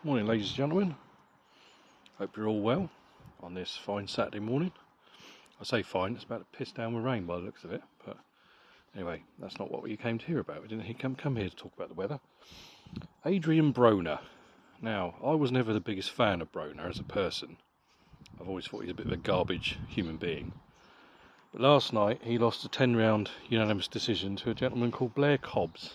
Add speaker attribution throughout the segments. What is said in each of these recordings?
Speaker 1: Morning, ladies and gentlemen. Hope you're all well on this fine Saturday morning. I say fine, it's about to piss down with rain by the looks of it, but anyway, that's not what you came to hear about. We didn't come here to talk about the weather. Adrien Broner. Now, I was never the biggest fan of Broner as a person. I've always thought he's a bit of a garbage human being. But last night, he lost a 10-round unanimous decision to a gentleman called Blair Cobbs,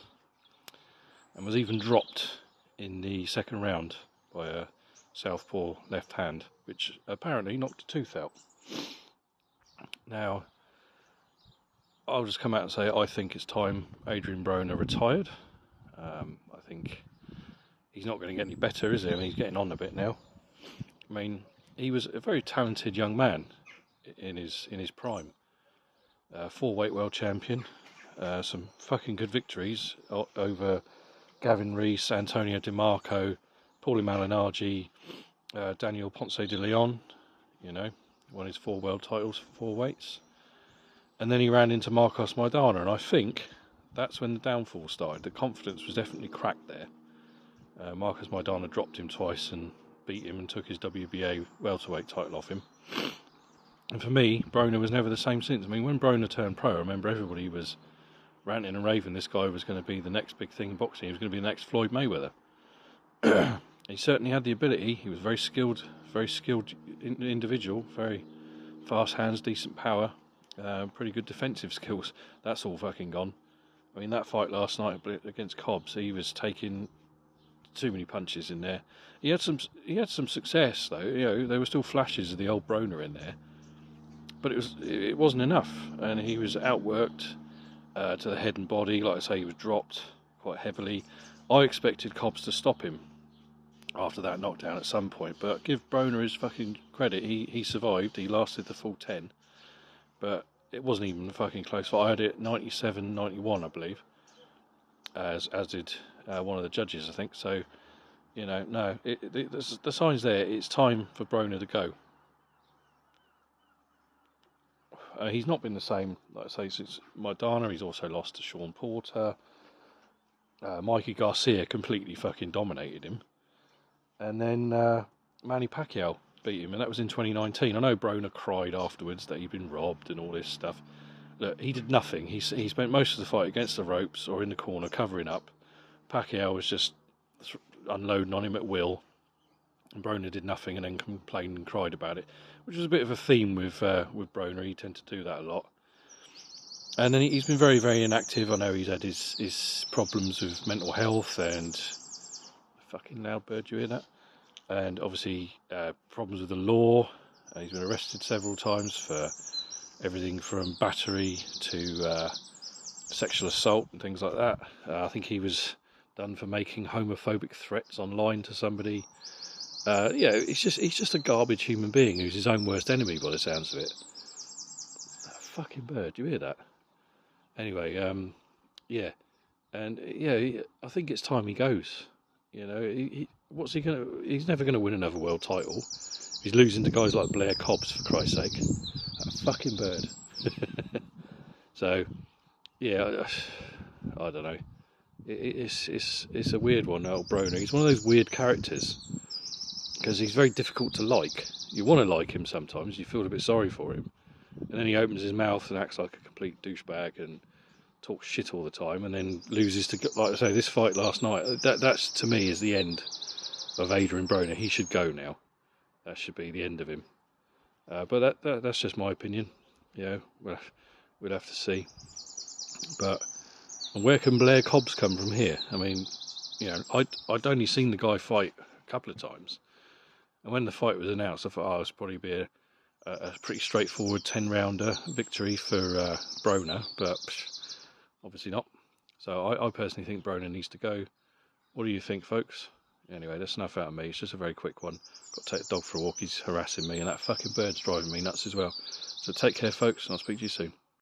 Speaker 1: and was even dropped in the second round by a southpaw left hand, which apparently knocked a tooth out. Now, I'll just come out and say I think it's time Adrien Broner retired. I think he's not going to get any better, is he? I mean, he's getting on a bit now. I mean, he was a very talented young man in his prime. 4-weight world champion, some fucking good victories over Gavin Rees, Antonio DiMarco, Paulie Malignaggi, Daniel Ponce de Leon, won his 4 world titles for 4 weights. And then he ran into Marcos Maidana, and I think that's when the downfall started. The confidence was definitely cracked there. Marcos Maidana dropped him twice and beat him and took his WBA welterweight title off him. And for me, Broner was never the same since. I mean, when Broner turned pro, I remember everybody was ranting and raving this guy was going to be the next big thing in boxing. He was going to be the next Floyd Mayweather. He certainly had the ability. He was very skilled individual, very fast hands, decent power, pretty good defensive skills. That's all fucking gone. I mean, that fight last night against Cobbs, he was taking too many punches in there. He had some success though. There were still flashes of the old Broner in there, but it wasn't enough, and he was outworked to the head and body. Like I say, he was dropped quite heavily. I expected Cobbs to stop him after that knockdown at some point, but give Broner his fucking credit. He survived. He lasted the full 10, but it wasn't even a fucking close fight. I had it 97-91, I believe, as did one of the judges, I think. So, no, the sign's there. It's time for Broner to go. He's not been the same, like I say, since Maidana. He's also lost to Sean Porter. Mikey Garcia completely fucking dominated him. And then Manny Pacquiao beat him, and that was in 2019. I know Broner cried afterwards that he'd been robbed and all this stuff. Look, he did nothing. He spent most of the fight against the ropes or in the corner covering up. Pacquiao was just unloading on him at will. And Broner did nothing and then complained and cried about it, which was a bit of a theme with Broner. He tended to do that a lot. And then he's been very, very inactive. I know he's had his problems with mental health and... Fucking loud bird, you hear that? And obviously problems with the law. He's been arrested several times for everything from battery to sexual assault and things like that. I think he was done for making homophobic threats online to somebody. He's just a garbage human being who's his own worst enemy by the sounds of it. That fucking bird, do you hear that? Anyway, I think it's time he goes. He's never gonna win another world title. He's losing to guys like Blair Cobbs, for Christ's sake. That fucking bird. So, I don't know. It's a weird one, old Broner. He's one of those weird characters because he's very difficult to like. You want to like him sometimes. You feel a bit sorry for him, and then he opens his mouth and acts like a complete douchebag and talks shit all the time, and then loses to, like I say, this fight last night. That's to me is the end of Adrien Broner. He should go now. That should be the end of him. But that's just my opinion. We'll have to see. But where can Blair Cobbs come from here? I mean, I'd only seen the guy fight a couple of times, and when the fight was announced, I thought, it's probably be a pretty straightforward 10-rounder victory for Broner, but obviously not. So I personally think Broner needs to go. What do you think, folks? Anyway, that's enough out of me. It's just a very quick one. Got to take the dog for a walk. He's harassing me, and that fucking bird's driving me nuts as well. So take care, folks, and I'll speak to you soon.